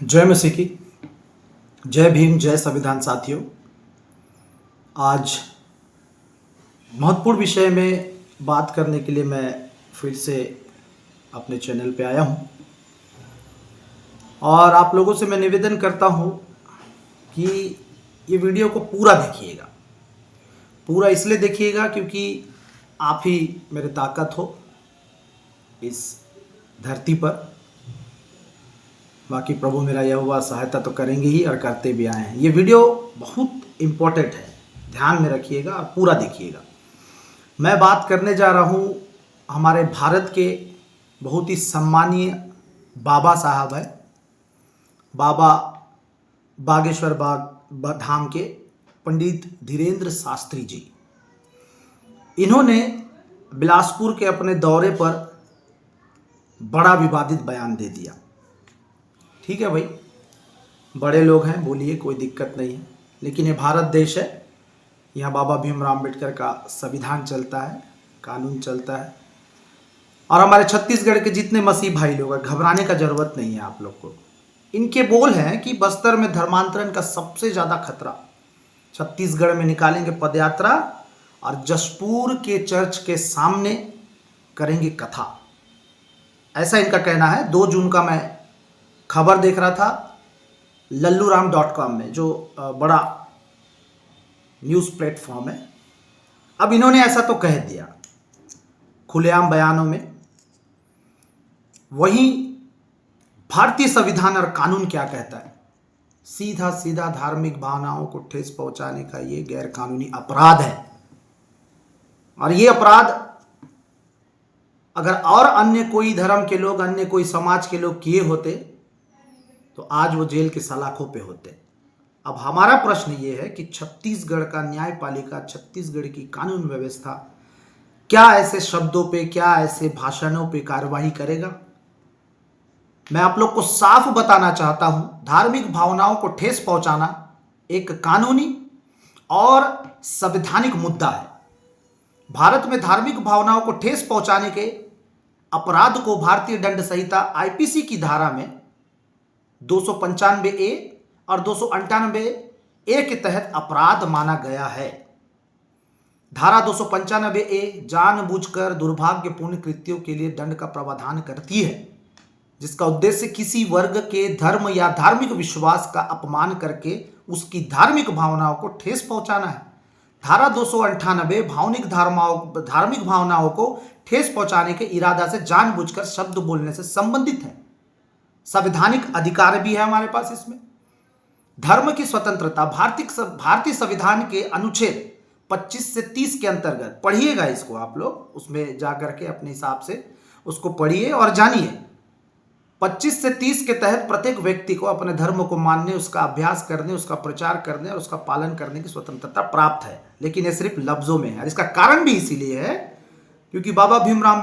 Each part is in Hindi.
जय मसीह की। जय भीम, जय संविधान साथियों। आज महत्वपूर्ण विषय में बात करने के लिए मैं फिर से अपने चैनल पे आया हूं और आप लोगों से मैं निवेदन करता हूं कि ये वीडियो को पूरा देखिएगा। पूरा इसलिए देखिएगा क्योंकि आप ही मेरे ताकत हो इस धरती पर। बाकी प्रभु मेरा यहोवा सहायता तो करेंगे ही और करते भी आए हैं। ये वीडियो बहुत इम्पोर्टेंट है, ध्यान में रखिएगा और पूरा देखिएगा। मैं बात करने जा रहा हूँ हमारे भारत के बहुत ही सम्मानीय बाबा साहब हैं, बाबा बागेश्वर धाम के पंडित धीरेन्द्र शास्त्री जी। इन्होंने बिलासपुर के अपने दौरे पर बड़ा विवादित बयान दे दिया। ठीक है भाई, बड़े लोग हैं, बोलिए, कोई दिक्कत नहीं है, लेकिन ये भारत देश है, यहाँ बाबा भीमराव अम्बेडकर का संविधान चलता है, कानून चलता है। और हमारे छत्तीसगढ़ के जितने मसीह भाई लोग हैं, घबराने का जरूरत नहीं है आप लोग को। इनके बोल हैं कि बस्तर में धर्मांतरण का सबसे ज़्यादा खतरा, छत्तीसगढ़ में निकालेंगे पदयात्रा और जशपुर के चर्च के सामने करेंगे कथा, ऐसा इनका कहना है। 2 जून का मैं खबर देख रहा था lalluram.com में, जो बड़ा न्यूज़ प्लेटफॉर्म है। अब इन्होंने ऐसा तो कह दिया खुलेआम बयानों में। वहीं भारतीय संविधान और कानून क्या कहता है? सीधा सीधा धार्मिक भावनाओं को ठेस पहुंचाने का ये गैर कानूनी अपराध है। और ये अपराध अगर और अन्य कोई धर्म के लोग, अन्य कोई समाज के लोग किए होते तो आज वो जेल के सलाखों पे होते। अब हमारा प्रश्न ये है कि छत्तीसगढ़ का न्यायपालिका, छत्तीसगढ़ की कानून व्यवस्था क्या ऐसे शब्दों पे, क्या ऐसे भाषणों पे कार्रवाई करेगा? मैं आप लोग को साफ बताना चाहता हूं, धार्मिक भावनाओं को ठेस पहुंचाना एक कानूनी और संवैधानिक मुद्दा है। भारत में धार्मिक भावनाओं को ठेस पहुंचाने के अपराध को भारतीय दंड संहिता आईपीसी की धारा में 295A और 298A के तहत अपराध माना गया है। धारा 295A जानबूझकर दुर्भाग्यपूर्ण कृत्यों के लिए दंड का प्रावधान करती है, जिसका उद्देश्य किसी वर्ग के धर्म या धार्मिक विश्वास का अपमान करके उसकी धार्मिक भावनाओं को ठेस पहुंचाना है। धारा 298 धार्मिक भावनाओं को ठेस पहुंचाने के इरादा से जानबूझकर शब्द बोलने से संबंधित है। संवैधानिक अधिकार भी है हमारे पास इसमें। धर्म की स्वतंत्रता भारतीय संविधान के अनुच्छेद 25 से 30 के अंतर्गत, पढ़िएगा इसको आप लोग, उसमें जाकर के अपने हिसाब से उसको पढ़िए और जानिए। 25 से 30 के तहत प्रत्येक व्यक्ति को अपने धर्म को मानने, उसका अभ्यास करने, उसका प्रचार करने और उसका पालन करने की स्वतंत्रता प्राप्त है, लेकिन ये सिर्फ लफ्जों में है। और इसका कारण भी इसीलिए है क्योंकि बाबा भीमराव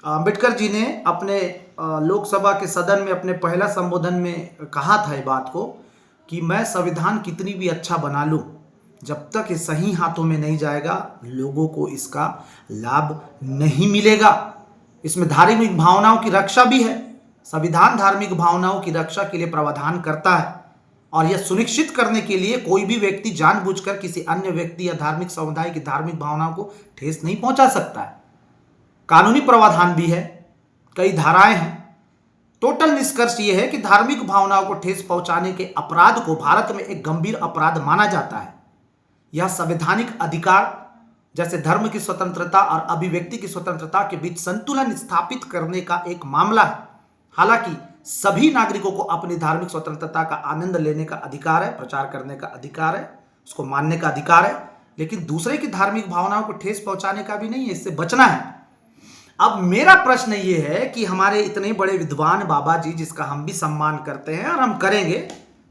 अम्बेडकर जी ने अपने लोकसभा के सदन में अपने पहला संबोधन में कहा था ये बात को कि मैं संविधान कितनी भी अच्छा बना लूं, जब तक ये सही हाथों में नहीं जाएगा लोगों को इसका लाभ नहीं मिलेगा। इसमें धार्मिक भावनाओं की रक्षा भी है। संविधान धार्मिक भावनाओं की रक्षा के लिए प्रावधान करता है और यह सुनिश्चित करने के लिए कोई भी व्यक्ति जानबूझकर किसी अन्य व्यक्ति या धार्मिक समुदाय की धार्मिक भावनाओं को ठेस नहीं पहुंचा सकता है। कानूनी प्रावधान भी है, कई धाराएं हैं। टोटल निष्कर्ष यह है कि धार्मिक भावनाओं को ठेस पहुंचाने के अपराध को भारत में एक गंभीर अपराध माना जाता है। यह संवैधानिक अधिकार जैसे धर्म की स्वतंत्रता और अभिव्यक्ति की स्वतंत्रता के बीच संतुलन स्थापित करने का एक मामला है। हालांकि सभी नागरिकों को अपनी धार्मिक स्वतंत्रता का आनंद लेने का अधिकार है, प्रचार करने का अधिकार है, उसको मानने का अधिकार है, लेकिन दूसरे की धार्मिक भावनाओं को ठेस पहुंचाने का भी नहीं है, इससे बचना है। अब मेरा प्रश्न ये है कि हमारे इतने बड़े विद्वान बाबा जी, जिसका हम भी सम्मान करते हैं और हम करेंगे,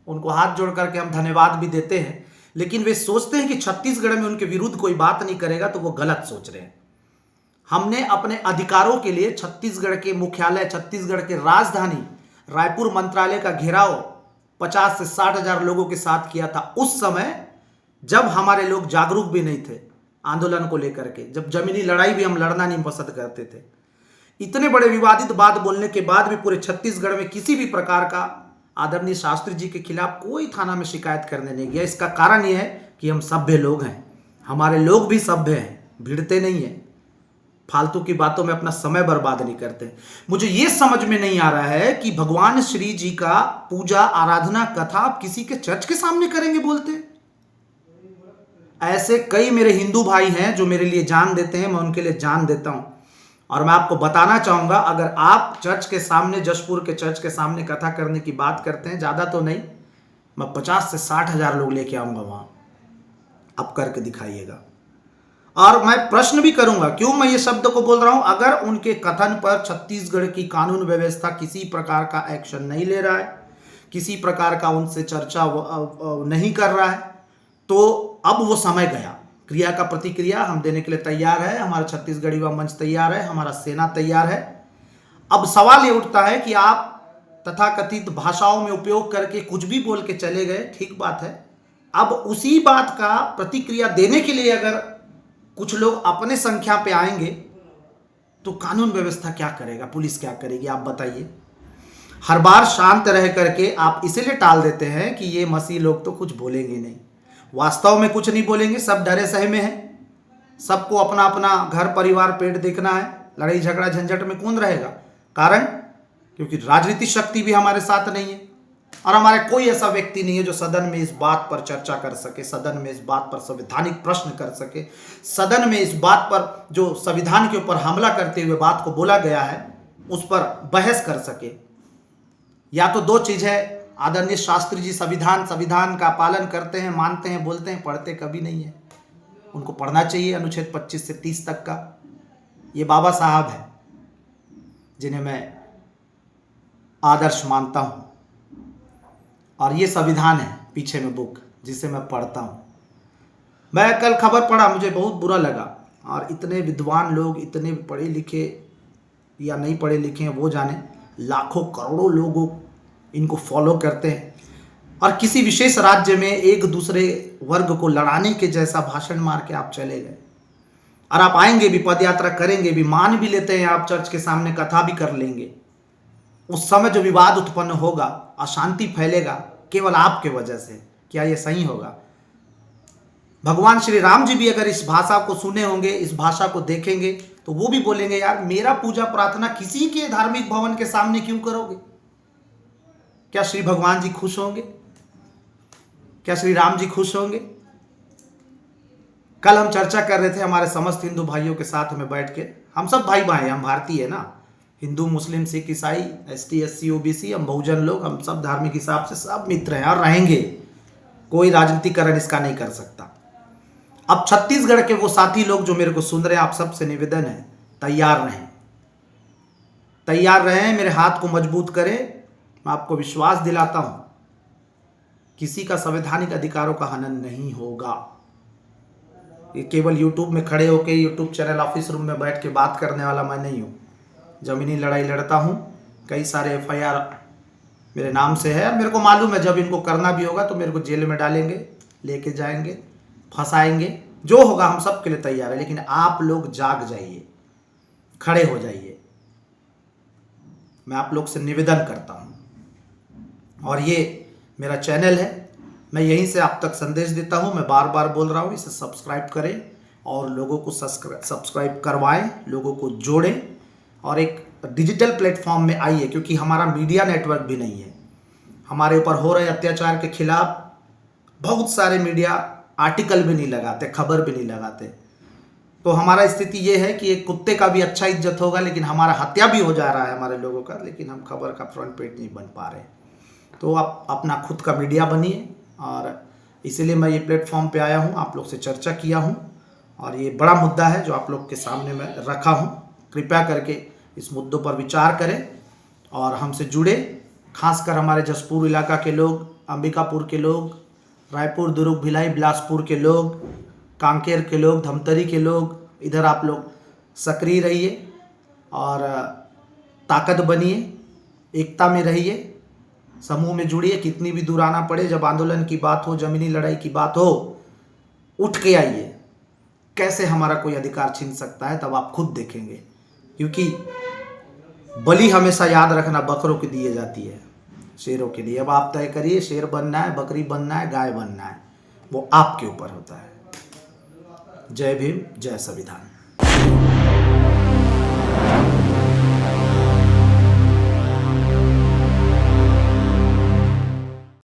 उनको हाथ जोड़ करके हम धन्यवाद भी देते हैं, लेकिन वे सोचते हैं कि छत्तीसगढ़ में उनके विरुद्ध कोई बात नहीं करेगा, तो वो गलत सोच रहे हैं। हमने अपने अधिकारों के लिए छत्तीसगढ़ के मुख्यालय, छत्तीसगढ़ के राजधानी रायपुर मंत्रालय का घेराव 50 से 60 हजार लोगों के साथ किया था, उस समय जब हमारे लोग जागरूक भी नहीं थे आंदोलन को लेकर के, जब जमीनी लड़ाई भी हम लड़ना नहीं पसंद करते थे। इतने बड़े विवादित बात बोलने के बाद भी पूरे छत्तीसगढ़ में किसी भी प्रकार का आदरणीय शास्त्री जी के खिलाफ कोई थाना में शिकायत करने नहीं गया। इसका कारण यह है कि हम सभ्य लोग हैं, हमारे लोग भी सभ्य हैं, भिड़ते नहीं हैं, फालतू की बातों में अपना समय बर्बाद नहीं करते। मुझे यह समझ में नहीं आ रहा है कि भगवान श्री जी का पूजा आराधना कथा आप किसी के चर्च के सामने करेंगे बोलते। ऐसे कई मेरे हिंदू भाई हैं जो मेरे लिए जान देते हैं, मैं उनके लिए जान देता हूं। और मैं आपको बताना चाहूंगा, अगर आप चर्च के सामने, जशपुर के चर्च के सामने कथा करने की बात करते हैं, ज्यादा तो नहीं, मैं 50 से 60 हजार लोग लेके आऊंगा वहां, आप करके दिखाइएगा। और मैं प्रश्न भी करूंगा, क्यों मैं ये शब्द को बोल रहा हूं, अगर उनके कथन पर छत्तीसगढ़ की कानून व्यवस्था किसी प्रकार का एक्शन नहीं ले रहा है, किसी प्रकार का उनसे चर्चा नहीं कर रहा है, तो अब वो समय गया। क्रिया का प्रतिक्रिया हम देने के लिए तैयार है, हमारा छत्तीसगढ़ युवा मंच तैयार है, हमारा सेना तैयार है। अब सवाल ये उठता है कि आप तथाकथित भाषाओं में उपयोग करके कुछ भी बोल के चले गए, ठीक बात है। अब उसी बात का प्रतिक्रिया देने के लिए अगर कुछ लोग अपने संख्या पे आएंगे तो कानून व्यवस्था क्या करेगा, पुलिस क्या करेगी, आप बताइए। हर बार शांत रह करके आप इसीलिए टाल देते हैं कि ये मसीह लोग तो कुछ बोलेंगे नहीं। वास्तव में कुछ नहीं बोलेंगे, सब डरे सहमे हैं, सबको अपना अपना घर परिवार पेट देखना है, लड़ाई झगड़ा झंझट में कौन रहेगा। कारण क्योंकि राजनीतिक शक्ति भी हमारे साथ नहीं है, और हमारे कोई ऐसा व्यक्ति नहीं है जो सदन में इस बात पर चर्चा कर सके, सदन में इस बात पर संवैधानिक प्रश्न कर सके, सदन में इस बात पर जो संविधान के ऊपर हमला करते हुए बात को बोला गया है उस पर बहस कर सके। या तो दो चीज है, आदरणीय शास्त्री जी संविधान का पालन करते हैं, मानते हैं, बोलते हैं, पढ़ते कभी नहीं है। उनको पढ़ना चाहिए अनुच्छेद 25 से 30 तक का। ये बाबा साहब है जिन्हें मैं आदर्श मानता हूं, और ये संविधान है पीछे में बुक जिसे मैं पढ़ता हूं। मैं कल खबर पढ़ा, मुझे बहुत बुरा लगा, और इतने विद्वान लोग, इतने पढ़े लिखे या नहीं पढ़े लिखे हैं वो जाने, लाखों करोड़ों लोगों इनको फॉलो करते हैं, और किसी विशेष राज्य में एक दूसरे वर्ग को लड़ाने के जैसा भाषण मार के आप चले गए। और आप आएंगे भी, पद यात्रा करेंगे भी, मान भी लेते हैं आप, चर्च के सामने कथा भी कर लेंगे। उस समय जो विवाद उत्पन्न होगा, अशांति फैलेगा, केवल आपके वजह से। क्या यह सही होगा? भगवान श्री राम जी भी अगर इस भाषा को सुने होंगे, इस भाषा को देखेंगे, तो वो भी बोलेंगे, यार मेरा पूजा प्रार्थना किसी के धार्मिक भवन के सामने क्यों करोगे? क्या श्री भगवान जी खुश होंगे? क्या श्री राम जी खुश होंगे? कल हम चर्चा कर रहे थे हमारे समस्त हिंदू भाइयों के साथ में बैठ के। हम सब भाई भाई, हम भारतीय है ना, हिंदू मुस्लिम सिख ईसाई ST SC OBC, हम बहुजन लोग, हम सब धार्मिक हिसाब से सब मित्र हैं और रहेंगे। कोई राजनीतिकरण इसका नहीं कर सकता। अब छत्तीसगढ़ के वो साथी लोग जो मेरे को सुन रहे हैं, आप सबसे निवेदन है, तैयार रहें, तैयार रहें, मेरे हाथ को मजबूत करें। मैं आपको विश्वास दिलाता हूं, किसी का संवैधानिक अधिकारों का हनन नहीं होगा। ये केवल यूट्यूब में खड़े होकर, यूट्यूब चैनल ऑफिस रूम में बैठ के बात करने वाला मैं नहीं हूं। जमीनी लड़ाई लड़ता हूं, कई सारे FIR मेरे नाम से है, और मेरे को मालूम है जब इनको करना भी होगा तो मेरे को जेल में डालेंगे, लेके जाएंगे, फंसाएंगे, जो होगा हम सब के लिए तैयार है। लेकिन आप लोग जाग जाइए, खड़े हो जाइए, मैं आप लोग से निवेदन करता हूं। और ये मेरा चैनल है, मैं यहीं से आप तक संदेश देता हूं। मैं बार बार बोल रहा हूं, इसे सब्सक्राइब करें और लोगों को सब्सक्राइब करवाएं, लोगों को जोड़ें, और एक डिजिटल प्लेटफॉर्म में आइए, क्योंकि हमारा मीडिया नेटवर्क भी नहीं है। हमारे ऊपर हो रहे अत्याचार के खिलाफ बहुत सारे मीडिया आर्टिकल भी नहीं लगाते, खबर भी नहीं लगाते। तो हमारा स्थिति ये है कि एक कुत्ते का भी अच्छा इज्जत होगा, लेकिन हमारा हत्या भी हो जा रहा है हमारे लोगों का, लेकिन हम खबर का फ्रंट पेज नहीं बन पा रहे। तो आप अपना खुद का मीडिया बनिए, और इसीलिए मैं ये प्लेटफॉर्म पे आया हूँ, आप लोग से चर्चा किया हूँ, और ये बड़ा मुद्दा है जो आप लोग के सामने मैं रखा हूँ। कृपया करके इस मुद्दों पर विचार करें और हमसे जुड़े। खासकर हमारे जशपुर इलाका के लोग, अंबिकापुर के लोग, रायपुर, दुर्ग, भिलाई, बिलासपुर के लोग, कांकेर के लोग, धमतरी के लोग, इधर आप लोग सक्रिय रहिए और ताकत बनिए, एकता में रहिए, समूह में जुड़िए। कितनी भी दूर आना पड़े, जब आंदोलन की बात हो, जमीनी लड़ाई की बात हो, उठ के आइए। कैसे हमारा कोई अधिकार छीन सकता है तब आप खुद देखेंगे, क्योंकि बलि हमेशा याद रखना बकरों की दी जाती है, शेरों के लिए। अब आप तय करिए, शेर बनना है, बकरी बनना है, गाय बनना है, वो आपके ऊपर होता है। जय भीम, जय संविधान।